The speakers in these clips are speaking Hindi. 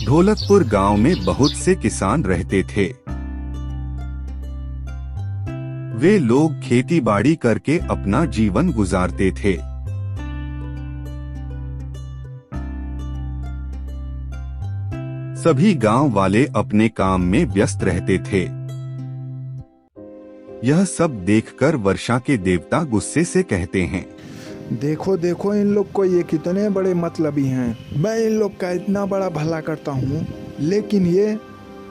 ढोलकपुर गांव में बहुत से किसान रहते थे। वे लोग खेती बाड़ी करके अपना जीवन गुजारते थे। सभी गांव वाले अपने काम में व्यस्त रहते थे। यह सब देखकर वर्षा के देवता गुस्से से कहते हैं, देखो देखो इन लोग को, ये कितने बड़े मतलबी हैं। मैं इन लोग का इतना बड़ा भला करता हूँ, लेकिन ये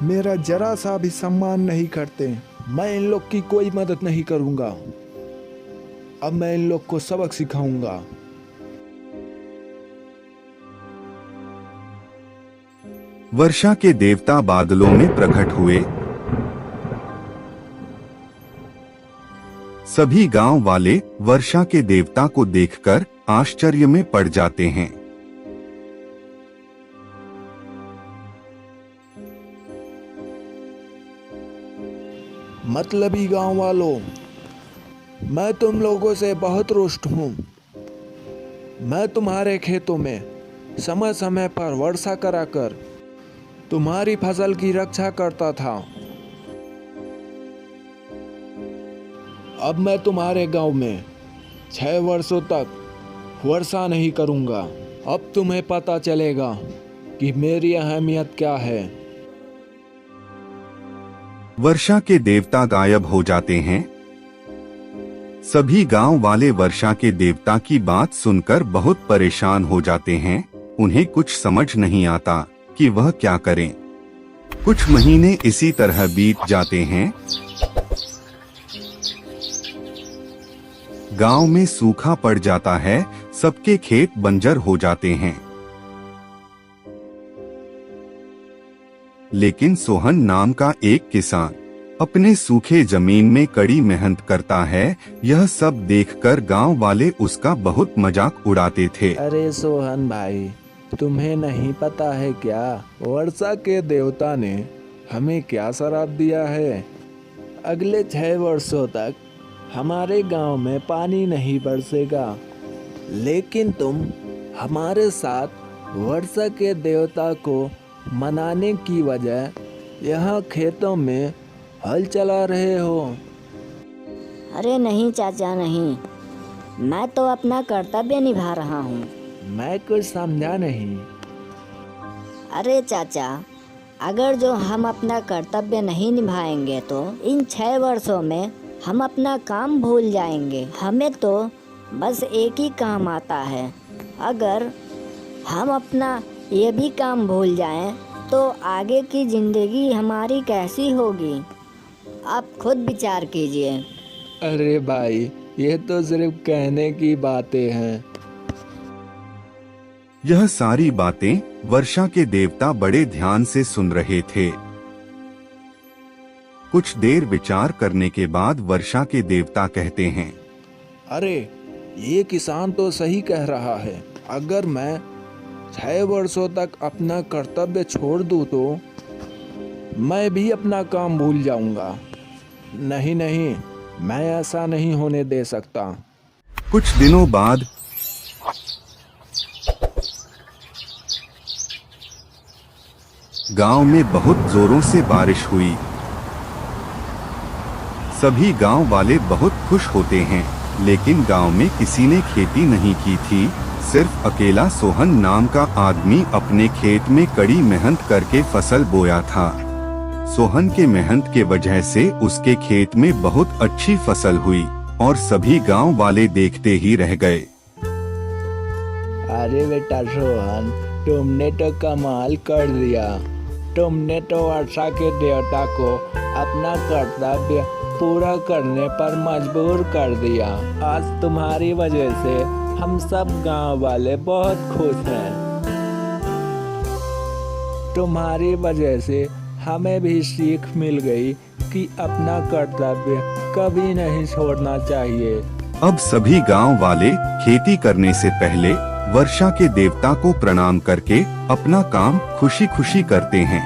मेरा जरा सा भी सम्मान नहीं करते। मैं इन लोग की कोई मदद नहीं करूँगा। अब मैं इन लोग को सबक सिखाऊंगा। वर्षा के देवता बादलों में प्रकट हुए। सभी गांव वाले वर्षा के देवता को देखकर आश्चर्य में पड़ जाते हैं। मतलबी गांव वालों, मैं तुम लोगों से बहुत रुष्ट हूँ। मैं तुम्हारे खेतों में समय समय पर वर्षा कराकर तुम्हारी फसल की रक्षा करता था। अब मैं तुम्हारे गांव में 6 वर्षों तक वर्षा नहीं करूंगा। अब तुम्हें पता चलेगा कि मेरी अहमियत क्या है। वर्षा के देवता गायब हो जाते हैं। सभी गांव वाले वर्षा के देवता की बात सुनकर बहुत परेशान हो जाते हैं। उन्हें कुछ समझ नहीं आता कि वह क्या करें। कुछ महीने इसी तरह बीत जाते हैं। गांव में सूखा पड़ जाता है। सबके खेत बंजर हो जाते हैं। लेकिन सोहन नाम का एक किसान अपने सूखे जमीन में कड़ी मेहनत करता है। यह सब देखकर गांव वाले उसका बहुत मजाक उड़ाते थे। अरे सोहन भाई, तुम्हें नहीं पता है क्या, वर्षा के देवता ने हमें क्या श्राप दिया है? अगले 6 वर्षों तक हमारे गांव में पानी नहीं बरसेगा। लेकिन तुम हमारे साथ वर्षा के देवता को मनाने की वजह यहाँ खेतों में हल चला रहे हो। अरे नहीं चाचा नहीं, मैं तो अपना कर्तव्य निभा रहा हूँ। मैं कुछ समझा नहीं। अरे चाचा, अगर जो हम अपना कर्तव्य नहीं निभाएंगे तो इन 6 वर्षों में हम अपना काम भूल जाएंगे। हमें तो बस एक ही काम आता है। अगर हम अपना ये भी काम भूल जाएं तो आगे की ज़िंदगी हमारी कैसी होगी? आप खुद विचार कीजिए। अरे भाई, ये तो सिर्फ कहने की बातें हैं। यह सारी बातें वर्षा के देवता बड़े ध्यान से सुन रहे थे। कुछ देर विचार करने के बाद वर्षा के देवता कहते हैं, अरे ये किसान तो सही कह रहा है। अगर मैं 6 वर्षों तक अपना कर्तव्य छोड़ दूं तो मैं भी अपना काम भूल जाऊंगा। नहीं नहीं, मैं ऐसा नहीं होने दे सकता। कुछ दिनों बाद गांव में बहुत जोरों से बारिश हुई। सभी गांव वाले बहुत खुश होते हैं। लेकिन गांव में किसी ने खेती नहीं की थी। सिर्फ अकेला सोहन नाम का आदमी अपने खेत में कड़ी मेहनत करके फसल बोया था। सोहन के मेहनत के वजह से उसके खेत में बहुत अच्छी फसल हुई और सभी गांव वाले देखते ही रह गए। अरे बेटा सोहन, तुमने तो कमाल कर दिया। तुमने तो वर्षा के देवता को अपना कर्तव्य पूरा करने पर मजबूर कर दिया। आज तुम्हारी वजह से हम सब गांव वाले बहुत खुश हैं। तुम्हारी वजह से हमें भी सीख मिल गई कि अपना कर्तव्य कभी नहीं छोड़ना चाहिए। अब सभी गांव वाले खेती करने से पहले वर्षा के देवता को प्रणाम करके अपना काम खुशी खुशी करते हैं।